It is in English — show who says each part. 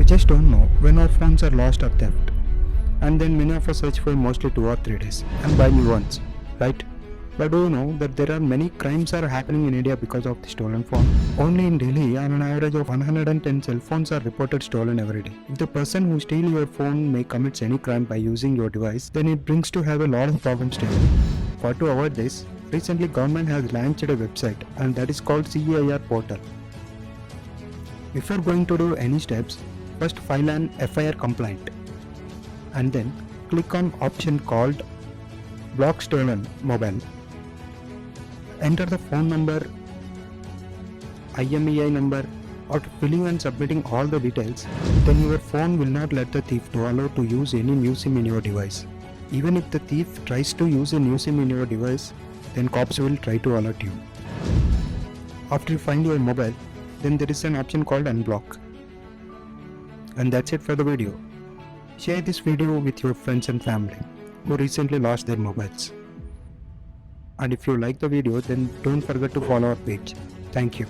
Speaker 1: just don't know when our phones are lost or theft. And then many of us search for mostly 2 or 3 days and buy new ones, right? But do you know that there are many crimes are happening in India because of the stolen phone? Only in Delhi, on an average of 110 cell phones are reported stolen every day. If the person who steals your phone may commit any crime by using your device, then it brings to have a lot of problems to you. For to avoid this, recently government has launched a website and that is called CEIR portal. If you are going to do any steps, first file an FIR complaint and then click on option called block stolen mobile. Enter the phone number, IMEI number. After filling and submitting all the details, then your phone will not let the thief to allow to use any new SIM in your device. Even if the thief tries to use a new SIM in your device, then cops will try to alert you. After you find your mobile, then there is an option called unblock. And that's it for the video. Share this video with your friends and family who recently lost their mobiles. And if you like the video, then don't forget to follow our page. Thank you.